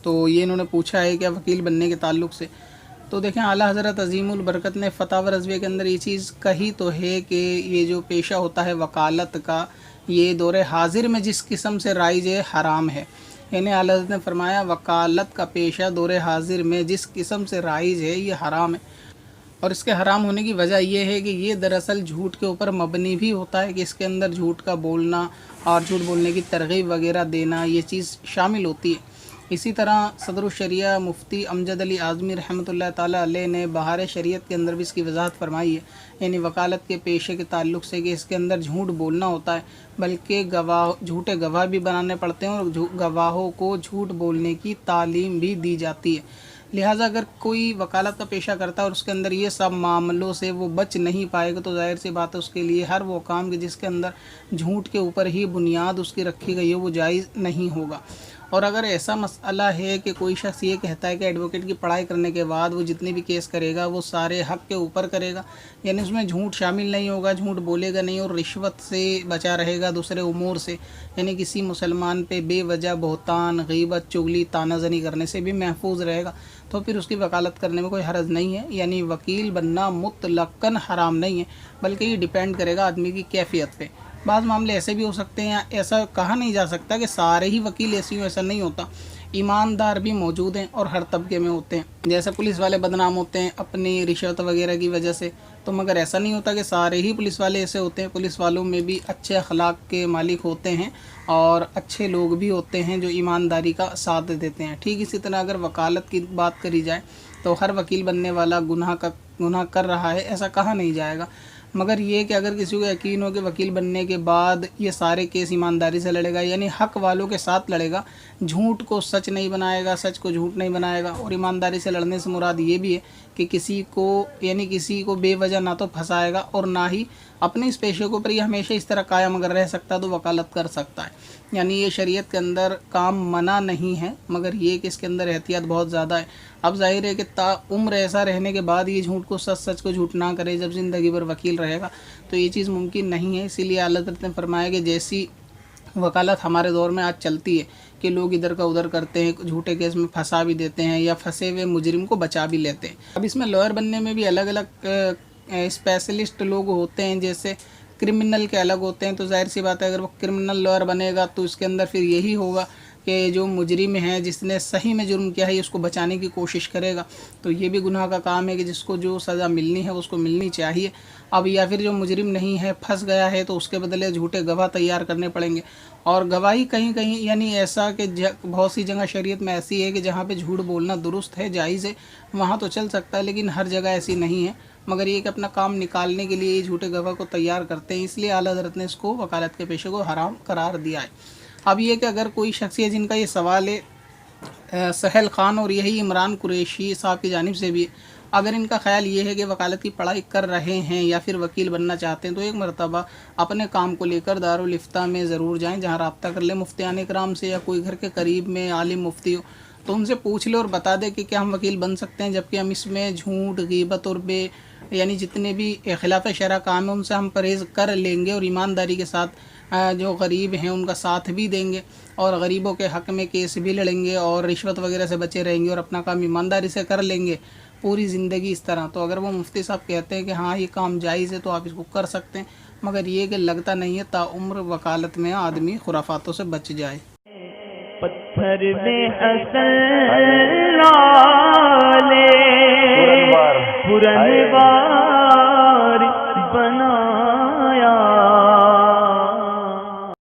तो ये इन्होंने पूछा है क्या वकील बनने के ताल्लुक़ से। तो देखें, आला हज़रत अज़ीमुल बरकत ने फ़तावा रज़विया के अंदर ये चीज़ कही तो है कि ये जो पेशा होता है वकालत का, ये दौरे हाजिर में जिस किस्म से राइज है हराम है। यानी आला हज़रत ने फरमाया वकालत का पेशा दौरे हाजिर में जिस किस्म से राइज है ये हराम है। और इसके हराम होने की वजह यह है कि ये दरअसल झूठ के ऊपर मबनी भी होता है कि इसके अंदर झूठ का बोलना और झूठ बोलने की तरगीब वगैरह देना ये चीज़ शामिल होती है। इसी तरह सदरुशरिया मुफ्ती अमजद अली आज़मी रहमतुल्लाह ताला अलैह ने बहार शरीयत के अंदर भी इसकी वजाहत फरमाई है, यानी वकालत के पेशे के ताल्लुक़ से कि इसके अंदर झूठ बोलना होता है, बल्कि झूठे गवाह भी बनाने पड़ते हैं और गवाहों को झूठ बोलने की तालीम भी दी जाती है। लिहाजा अगर कोई वकालत का पेशा करता है और उसके अंदर ये सब मामलों से वो बच नहीं पाएगा तो ज़ाहिर सी बात है उसके लिए हर वो काम कि जिसके अंदर झूठ के ऊपर ही बुनियाद उसकी रखी गई है वो जायज़ नहीं होगा। और अगर ऐसा मसला है कि कोई शख्स ये कहता है कि एडवोकेट की पढ़ाई करने के बाद वो जितने भी केस करेगा वो सारे हक़ के ऊपर करेगा, यानी उसमें झूठ शामिल नहीं होगा, झूठ बोलेगा नहीं और रिश्वत से बचा रहेगा, दूसरे उमूर से, यानी किसी मुसलमान पे बेवजह बहतान, गीबत, चुगली, तानाज़नी करने से भी महफूज रहेगा, तो फिर उसकी वकालत करने में कोई हर्ज नहीं है। यानी वकील बनना मुतलक्कन हराम नहीं है, बल्कि ये डिपेंड करेगा आदमी की कैफियत पे। बाज़ मामले ऐसे भी हो सकते हैं, ऐसा कहा नहीं जा सकता कि सारे ही वकील ऐसे हों, ऐसा नहीं होता। ईमानदार भी मौजूद हैं और हर तबके में होते हैं। जैसे पुलिस वाले बदनाम होते हैं अपनी रिश्वत वगैरह की वजह से, तो मगर ऐसा नहीं होता कि सारे ही पुलिस वाले ऐसे होते हैं। पुलिस वालों में भी अच्छे अखलाक के मालिक होते हैं और अच्छे लोग भी होते हैं जो ईमानदारी का साथ देते हैं। ठीक इसी तरह अगर वकालत की बात करी जाए तो हर वकील बनने वाला गुनाह कर रहा है, ऐसा कहा नहीं जाएगा। मगर ये कि अगर किसी को यकीन हो कि वकील बनने के बाद ये सारे केस ईमानदारी से लड़ेगा, यानी हक़ वालों के साथ लड़ेगा, झूठ को सच नहीं बनाएगा, सच को झूठ नहीं बनाएगा। और ईमानदारी से लड़ने से मुराद ये भी है कि किसी को बेवजह ना तो फंसाएगा और ना ही अपने इस पेशे के ऊपर ये हमेशा इस तरह कायम अगर रह सकता है तो वकालत कर सकता है। यानी ये शरीयत के अंदर काम मना नहीं है, मगर ये कि इसके अंदर एहतियात बहुत ज़्यादा है। अब जाहिर है कि ताउम्र ऐसा रहने के बाद ये झूठ को सच को झूठ ना करे जब ज़िंदगी भर वकील रहेगा, तो ये चीज़ मुमकिन नहीं है। इसीलिए अल्लाह ताला ने फरमाया कि जैसी वकालत हमारे दौर में आज चलती है कि लोग इधर का उधर करते हैं, झूठे केस में फंसा भी देते हैं या फंसे हुए मुजरिम को बचा भी लेते हैं। अब इसमें लॉयर बनने में भी अलग अलग स्पेशलिस्ट लोग होते हैं, जैसे क्रिमिनल के अलग होते हैं। तो जाहिर सी बात है अगर वो क्रिमिनल लॉयर बनेगा तो इसके अंदर फिर यही होगा कि जो मुजरिम है, जिसने सही में जुर्म किया है, उसको बचाने की कोशिश करेगा। तो ये भी गुनाह का काम है कि जिसको जो सज़ा मिलनी है उसको मिलनी चाहिए। अब या फिर जो मुजरिम नहीं है, फंस गया है, तो उसके बदले झूठे गवाह तैयार करने पड़ेंगे। और गवाही कहीं कहीं यानी ऐसा कि बहुत सी जगह शरीयत में ऐसी है कि जहाँ पे झूठ बोलना दुरुस्त है, जायज़ है, वहाँ तो चल सकता है, लेकिन हर जगह ऐसी नहीं है। मगर ये कि अपना काम निकालने के लिए ये झूठे गवाह को तैयार करते हैं, इसलिए आला हज़रत ने इसको वकालत के पेशे को हराम करार दिया है। अब ये कि अगर कोई शख्स है जिनका ये सवाल है सहल ख़ान और यही इमरान कुरैशी साहब की जानिब से भी, अगर इनका ख़्याल ये है कि वकालत की पढ़ाई कर रहे हैं या फिर वकील बनना चाहते हैं, तो एक मरतबा अपने काम को लेकर दारुल इफ्ता में ज़रूर जाएं, जहां रब्ता कर ले मुफ्तियान इकराम से या कोई घर के करीब में आलिम मुफ्ती हो, तो उनसे पूछ ले और बता दे कि क्या हम वकील बन सकते हैं, जबकि हम इसमें झूठ, गीबत और यानी जितने भी खिलाफ शरअ काम है उनसे हम परहेज़ कर लेंगे और ईमानदारी के साथ जो गरीब हैं उनका साथ भी देंगे और गरीबों के हक़ में केस भी लड़ेंगे और रिश्वत वगैरह से बचे रहेंगे और अपना काम ईमानदारी से कर लेंगे पूरी ज़िंदगी इस तरह। तो अगर वो मुफ्ती साहब कहते हैं कि हाँ ये काम जायज़ है तो आप इसको कर सकते हैं, मगर ये कि लगता नहीं है ताउम्र वकालत में आदमी खुराफातों से बच जाए। पत्थर में असल लाले पुरनवार बना